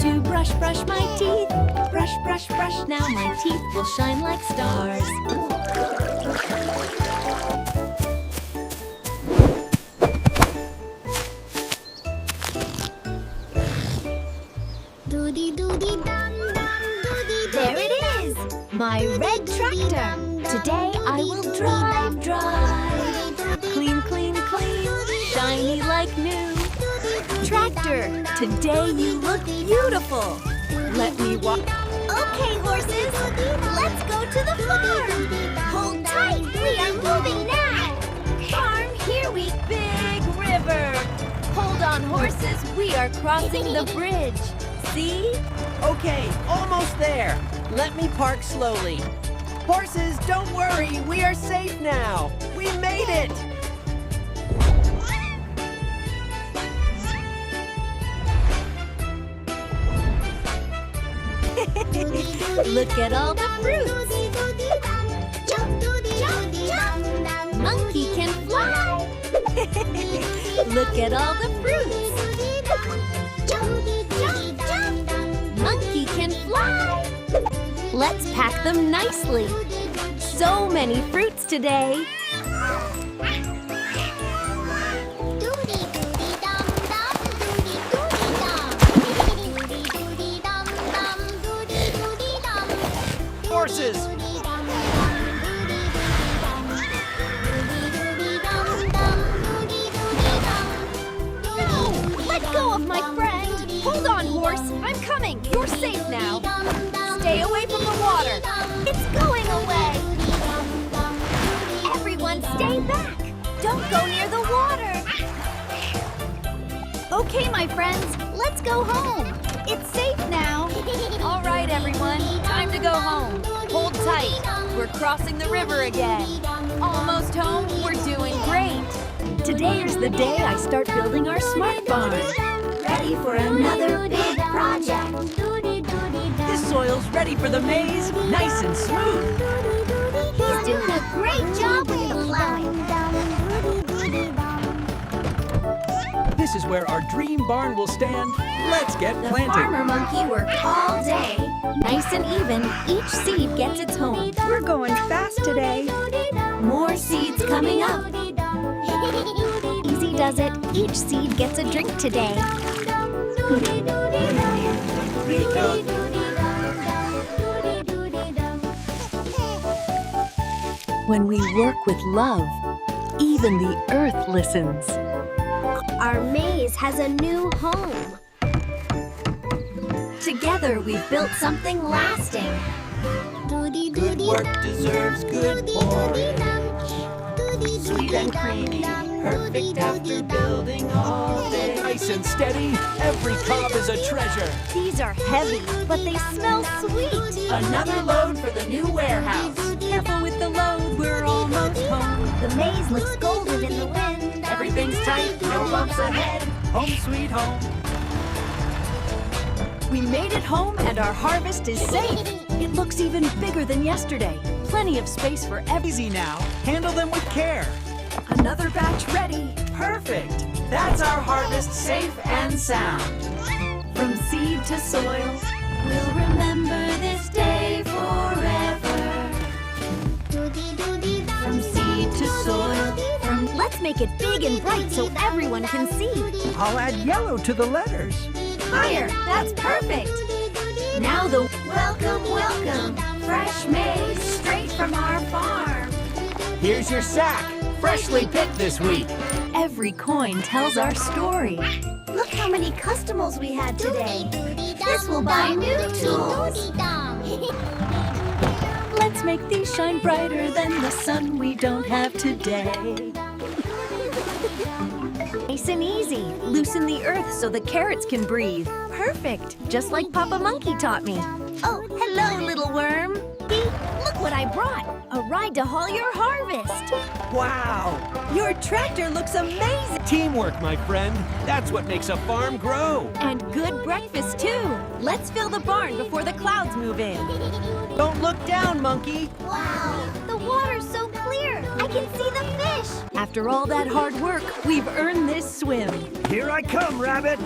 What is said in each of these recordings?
to brush, brush my teeth. Brush, brush, brush, now my teeth will shine like stars. There it is! My red tractor! Today I will drive, drive. Clean, clean, clean, shiny like new. Tractor, today you look beautiful. Let me walk. Okay, horses, let's go to the farm. Hold tight, we are moving now. Farm, here we big river. Hold on, horses, we are crossing the bridge. See? Okay, almost there. Let me park slowly. Horses, don't worry, we are safe now. We made it. Look at all the fruits. Jump, jump, jump. Monkey can fly. Look at all the fruits. Jump, jump, jump. Monkey can fly. Let's pack them nicely. So many fruits today. Horses! Let go of my friend! Hold on, horse! I'm coming! You're safe now! Stay away from the water! It's going away! Everyone stay back! Don't go near the water! Okay, my friends, let's go home! It's safe now! All right, everyone, time to go home. Hold tight. We're crossing the river again. Almost home, we're doing great. Today is the day I start building our smart barn. Ready for another big project. This soil's ready for the maize, nice and smooth. He's doing a great job with the plowing. This is where our dream barn will stand. Let's get The planted. farmer monkey worked all day. Nice and even, each seed gets its home. We're going fast today. More seeds coming up. Easy does it, each seed gets a drink today. When we work with love, even the earth listens. Our maze has a new home. Together we've built something lasting. Good work deserves good porridge. Sweet and creamy, perfect after building all day. Nice and steady, every cob is a treasure. These are heavy, but they smell sweet. Another load for the new warehouse. Careful with the load, we're almost home. The maze looks golden in the wind. Everything's tight, no bumps ahead. Home sweet home. We made it home and our harvest is safe. It looks even bigger than yesterday. Plenty of space for every... Easy now, handle them with care. Another batch ready. Perfect. That's our harvest safe and sound. From seed to soil, we'll remember this day forever. From seed to soil, let's make it big and bright so everyone can see. I'll add yellow to the letters. Higher, that's perfect. Now the welcome, welcome. Fresh maize straight from our farm. Here's your sack, freshly picked this week. Every coin tells our story. Look how many customers we had today. This will buy new tools. Let's make these shine brighter than the sun we don't have today. Nice and easy. Loosen the earth so the carrots can breathe. Perfect. Just like Papa Monkey taught me. Oh, hello, little worm. See, look what I brought. A ride to haul your harvest. Wow! Your tractor looks amazing. Teamwork, my friend. That's what makes a farm grow. And good breakfast, too. Let's fill the barn before the clouds move in. Don't look down, monkey. Wow, the water's so clear. I can see the fish. After all that hard work, we've earned this swim. Here I come, rabbit.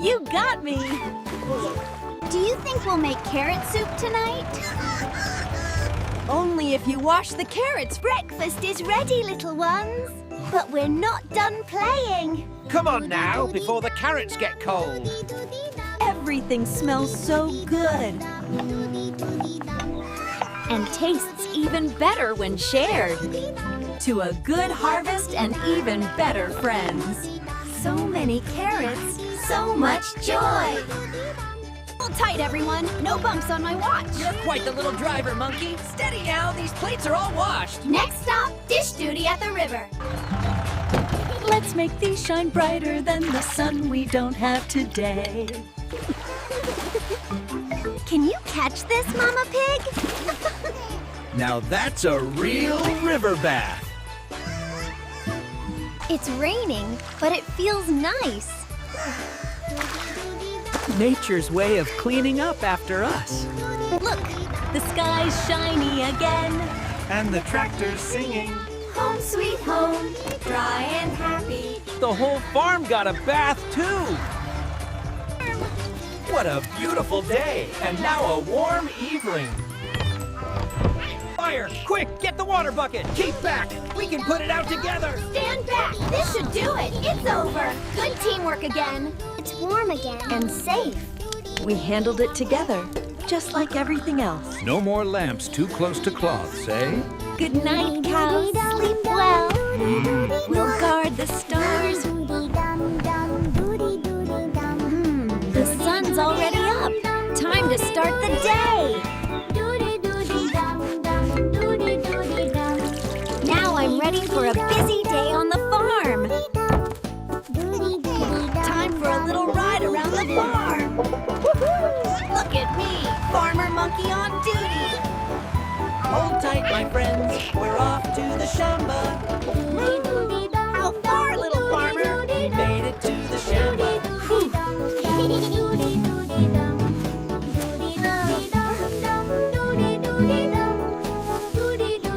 You got me. Do you think we'll make carrot soup tonight? Only if you wash the carrots. Breakfast is ready, little ones. But we're not done playing. Come on now, before the carrots get cold. Everything smells so good. And tastes even better when shared. To a good harvest and even better friends. So many carrots, so much joy. Hold tight, everyone. No bumps on my watch. You're quite the little driver, Monkey. Steady now, these plates are all washed. Next stop, dish duty at the river. Let's make these shine brighter than the sun we don't have today. Can you catch this, Mama Pig? Now that's a real river bath. It's raining, but it feels nice. Nature's way of cleaning up after us. Look, the sky's shiny again. And the tractor's singing. Home sweet home, dry and happy. The whole farm got a bath too. What a beautiful day, and now a warm evening. Fire, quick, get the water bucket. Keep back, we can put it out together. Stand back, this should do it. It's over. Good teamwork again. It's warm again. And safe. We handled it together, just like everything else. No more lamps too close to cloths, eh? Good night, cows. Sleep well. We'll guard the stars. The sun's already up. Time to start the day. Now I'm ready for a busy day on the farm. Time for a little ride around the farm. Look at me, Farmer Monkey on duty. Hold tight, my friends, we're off to the shamba. How far, little farmer? We made it to the shamba.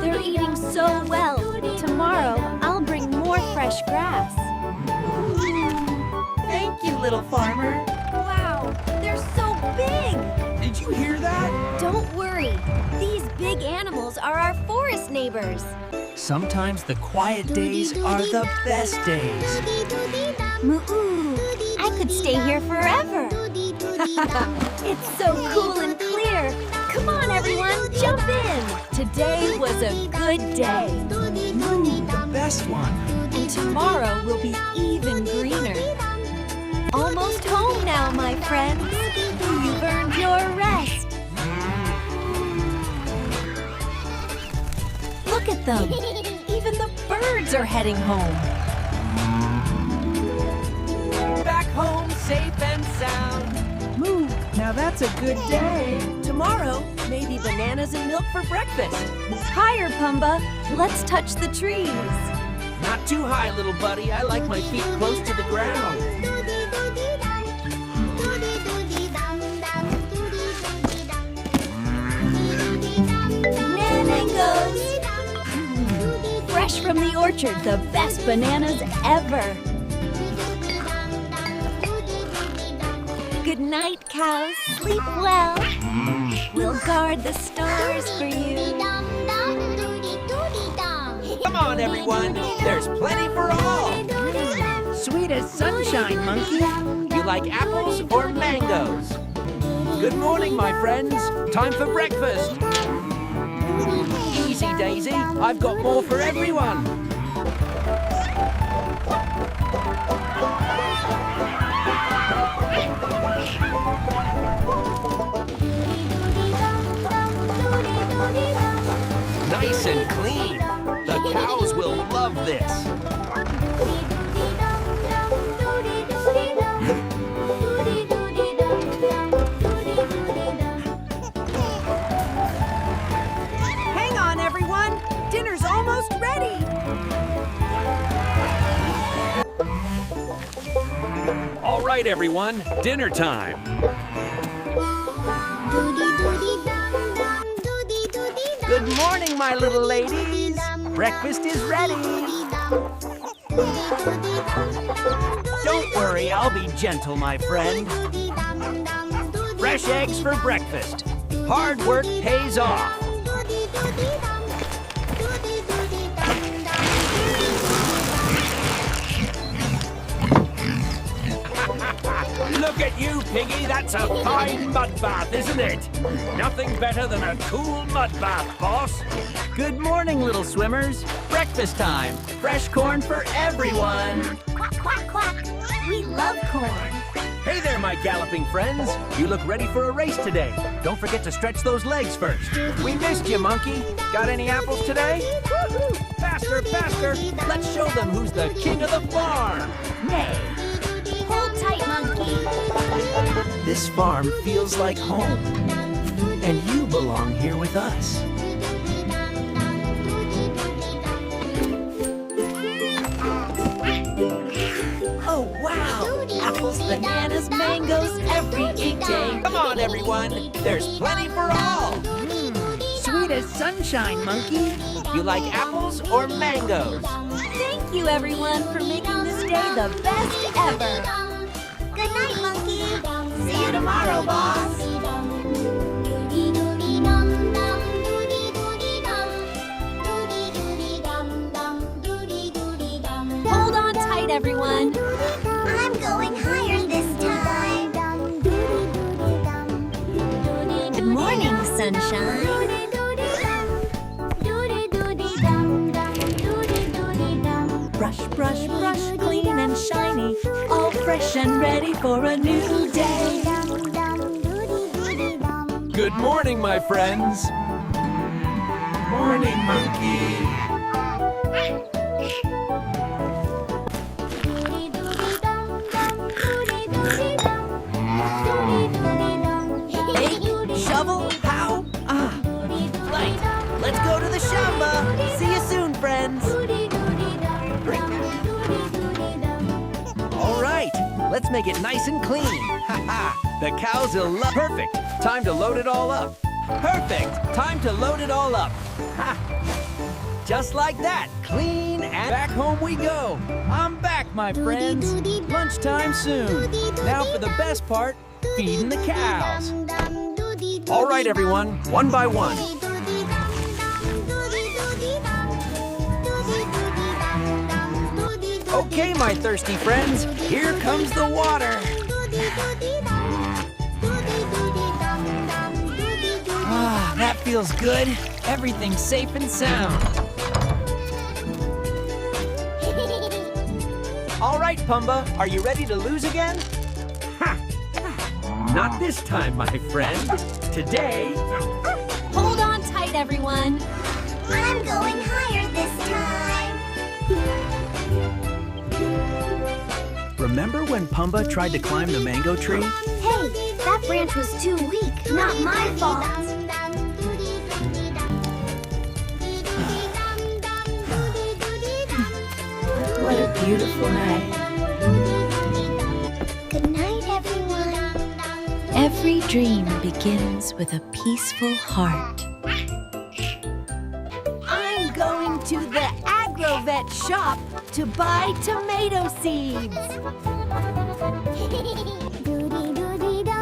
They're eating so well. Tomorrow, I'll bring more fresh grass. Thank you, little farmer. Wow, they're so big. Did you hear that? Don't worry. These big animals are our forest neighbors. Sometimes the quiet days are the best days. Moo! I could stay here forever. It's so cool and clear. Come on, everyone, jump in. Today was a good day. The best one. And tomorrow will be even greener. Almost home now, my friends. You've earned your rest. Look at them. Even the birds are heading home. Back home safe and sound. Moo, now that's a good day. Tomorrow, maybe bananas and milk for breakfast. Higher, Pumba. Let's touch the trees. Not too high, little buddy. I like my feet close to the ground. Mangoes. Fresh from the orchard, the best bananas ever. Good night, cows. Sleep well. We'll guard the stars for you. Come on, everyone. There's plenty for all. Sweet as sunshine, Monkey. You like apples or mangoes? Good morning, my friends. Time for breakfast. Easy, Daisy. I've got more for everyone. Nice and clean. The cows will love this. Hang on, everyone. Dinner's almost ready. All right, everyone. Dinner time. Good morning, my little ladies. Breakfast is ready. Don't worry, I'll be gentle, my friend. Fresh eggs for breakfast. Hard work pays off. Look at you, Piggy. That's a fine mud bath, isn't it? Nothing better than a cool mud bath, boss. Good morning, little swimmers. Breakfast time. Fresh corn for everyone. Quack, quack, quack. We love corn. Hey there, my galloping friends. You look ready for a race today. Don't forget to stretch those legs first. We missed you, monkey. Got any apples today? Woohoo! Faster, faster. Let's show them who's the king of the farm. Nay. Hold tight, monkey. This farm feels like home. And you belong here with us. Oh, wow! Apples, bananas, mangoes, every day. Come on, everyone. There's plenty for all. Sweet as sunshine, monkey. You like apples or mangoes? Thank you, everyone, for making this day the best ever. Good night, monkey. See you tomorrow, boss. Hold on tight, everyone. I'm going higher this time. Good morning, sunshine. Brush, brush, brush, clean and shiny, all fresh and ready for a new day. Good morning, my friends. Morning, monkey. Hey, shovel, how? Right. Let's go to the shamba. See you soon, friends. All right, let's make it nice and clean. Ha ha! The cows will love. Perfect. Time to load it all up. Perfect. Time to load it all up. Ha! Just like that. Clean and back home we go. I'm back, my friends. Lunchtime soon. Now for the best part, feeding the cows. All right, everyone, one by one. Okay, my thirsty friends, here comes the water. Ah, that feels good. Everything's safe and sound. All right, Pumba, are you ready to lose again? Ha! Not this time, my friend. Today... Hold on tight, everyone. I'm going higher this time. Remember when Pumba tried to climb the mango tree? Hey, that branch was too weak. Not my fault. What a beautiful night. Good night, everyone. Every dream begins with a peaceful heart. I'm going to the agrovet shop to buy tomato seeds.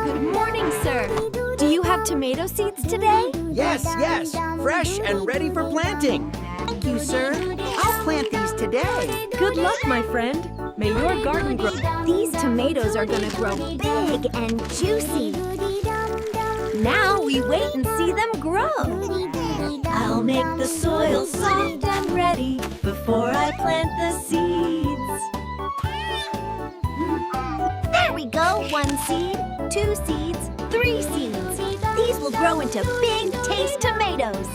Good morning, sir. Do you have tomato seeds today? Yes, yes. Fresh and ready for planting. Thank you, sir. I'll plant these today. Good luck, my friend. May your garden grow. These tomatoes are gonna grow big and juicy. Now we wait and see them grow. I'll make the soil soft and ready before I plant the seeds. There we go. 1 seed, 2 seeds, 3 seeds. These will grow into big taste tomatoes.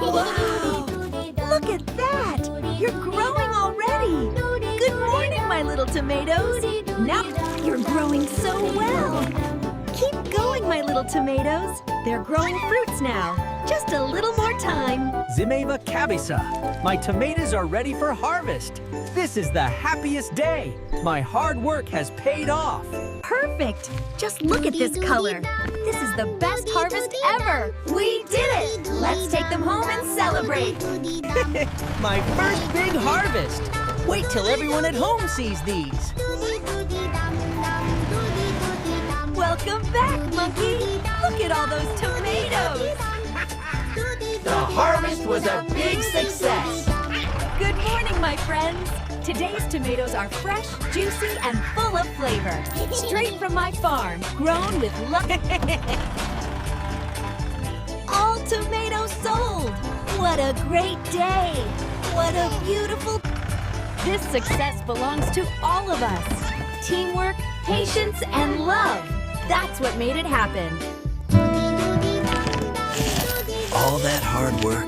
Wow! Look at that! You're growing already! Good morning, my little tomatoes! Now you're growing so well! Keep going, my little tomatoes! They're growing fruits now! Just a little more time! Zimeva Cabeza. My tomatoes are ready for harvest. This is the happiest day. My hard work has paid off. Perfect! Just look at this color! This is the best harvest ever! We did it! Let's take them home and celebrate! My first big harvest. Wait till everyone at home sees these. Welcome back, Monkey! Look at all those tomatoes! The harvest was a big success. Good morning, my friends! Today's tomatoes are fresh, juicy, and full of flavor. Straight from my farm, grown with love. All tomatoes sold! What a great day! What a beautiful... This success belongs to all of us. Teamwork, patience, and love. That's what made it happen. All that hard work.